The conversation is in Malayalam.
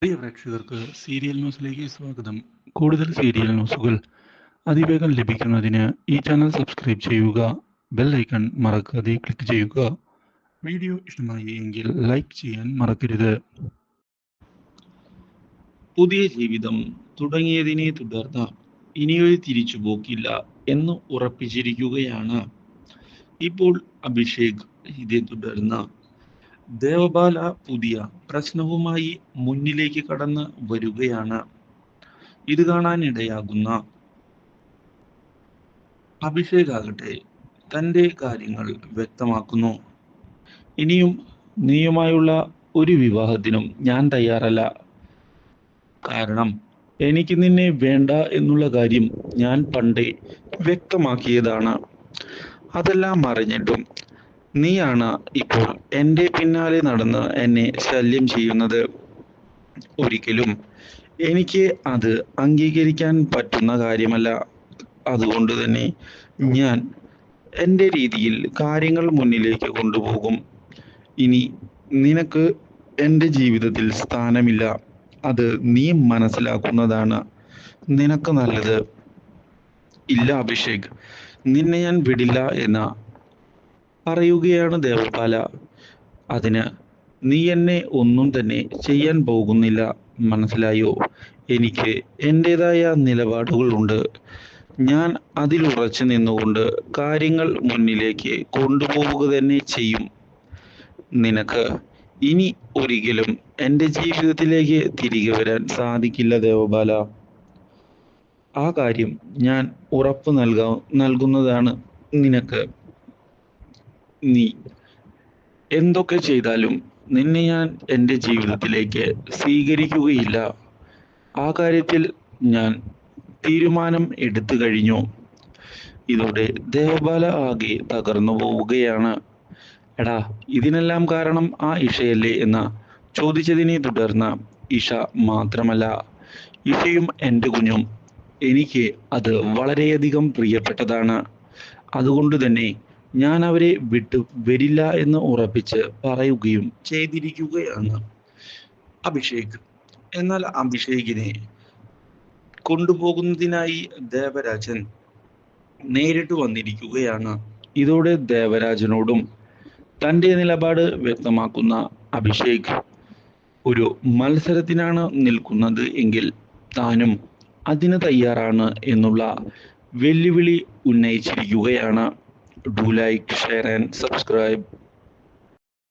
പ്രിയ പ്രേക്ഷകർക്ക് സീരിയൽ ന്യൂസിലേക്ക് സ്വാഗതം. കൂടുതൽ സീരിയൽ ന്യൂസുകൾ അതിവേഗം ലഭിക്കുന്നതിന് ഈ ചാനൽ സബ്സ്ക്രൈബ് ചെയ്യുക. ബെൽ ഐക്കൺ മറക്കാതെ ക്ലിക്ക് ചെയ്യുക. വീഡിയോ ഇഷ്ടമായി എങ്കിൽ ലൈക്ക് ചെയ്യാൻ മറക്കരുത്. പുതിയ ജീവിതം തുടങ്ങിയതിനെ തുടർന്ന് ഇനിയൊരു തിരിച്ചുപോക്കില്ല എന്ന് ഉറപ്പിച്ചിരിക്കുകയാണ് ഇപ്പോൾ അഭിഷേക്. ഇതേ തുടർന്ന് ദേവബാല പുതിയ പ്രശ്നവുമായി മുന്നിലേക്ക് കടന്ന് വരികയാണ്. ഇത് കാണാനിടയാകുന്ന അഭിഷേക് ആകട്ടെ തൻ്റെ കാര്യങ്ങൾ വ്യക്തമാക്കുന്നു. ഇനിയും നീയുമായുള്ള ഒരു വിവാഹത്തിനും ഞാൻ തയ്യാറല്ല. കാരണം എനിക്ക് നിന്നെ വേണ്ട എന്നുള്ള കാര്യം ഞാൻ പണ്ടേ വ്യക്തമാക്കിയതാണ്. അതെല്ലാം അറിഞ്ഞിട്ടും നീയാണ് ഇപ്പോൾ എൻ്റെ പിന്നാലെ നടന്ന് എന്നെ ശല്യം ചെയ്യുന്നത്. ഒരിക്കലും എനിക്ക് അത് അംഗീകരിക്കാൻ പറ്റുന്ന കാര്യമല്ല. അതുകൊണ്ട് തന്നെ ഞാൻ എൻ്റെ രീതിയിൽ കാര്യങ്ങൾ മുന്നിലേക്ക് കൊണ്ടുപോകും. ഇനി നിനക്ക് എൻ്റെ ജീവിതത്തിൽ സ്ഥാനമില്ല. അത് നീ മനസ്സിലാക്കുന്നതാണ് നിനക്ക് നല്ലത്. ഇല്ല അഭിഷേക്, നിന്നെ ഞാൻ വിടില്ല എന്ന പറയുകയാണ് ദേവപാല. അതിന് നീ എന്നെ ഒന്നും തന്നെ ചെയ്യാൻ പോകുന്നില്ല, മനസ്സിലായോ? എനിക്ക് എൻ്റെതായ നിലപാടുകളുണ്ട്. ഞാൻ അതിൽ ഉറച്ചു നിന്നുകൊണ്ട് കാര്യങ്ങൾ മുന്നിലേക്ക് കൊണ്ടുപോവുക തന്നെ ചെയ്യും. നിനക്ക് ഇനി ഒരിക്കലും എൻ്റെ ജീവിതത്തിലേക്ക് തിരികെ വരാൻ സാധിക്കില്ല ദേവബാല. ആ കാര്യം ഞാൻ ഉറപ്പ് നൽകുന്നതാണ് നിനക്ക്. നീ എന്തൊക്കെ ചെയ്താലും നിന്നെ ഞാൻ എൻ്റെ ജീവിതത്തിലേക്ക് സ്വീകരിക്കുകയില്ല. ആ കാര്യത്തിൽ ഞാൻ തീരുമാനം എടുത്തു കഴിഞ്ഞു. ഇതോടെ ദേവബാല ആകെ തകർന്നു പോവുകയാണ്. എടാ, ഇതിനെല്ലാം കാരണം ആ ഇഷയല്ലേ എന്ന് ചോദിച്ചതിനെ തുടർന്ന് ഇഷ മാത്രമല്ല, ഇഷയും എൻ്റെ കുഞ്ഞും എനിക്ക് അത് വളരെയധികം പ്രിയപ്പെട്ടതാണ്. അതുകൊണ്ട് തന്നെ ഞാൻ അവരെ വിട്ടു വരില്ല എന്ന് ഉറപ്പിച്ച് പറയുകയും ചെയ്തിരിക്കുകയാണ് അഭിഷേക്. എന്നാൽ അഭിഷേകിനെ കൊണ്ടുപോകുന്നതിനായി ദേവരാജൻ നേരിട്ട് വന്നിരിക്കുകയാണ്. ഇതോടെ ദേവരാജനോടും തൻ്റെ നിലപാട് വ്യക്തമാക്കുന്ന അഭിഷേക് ഒരു മത്സരത്തിനാണ് നിൽക്കുന്നത് എങ്കിൽ താനും അതിന് തയ്യാറാണ് എന്നുള്ള വെല്ലുവിളി ഉന്നയിച്ചിരിക്കുകയാണ്. Do like, share and subscribe.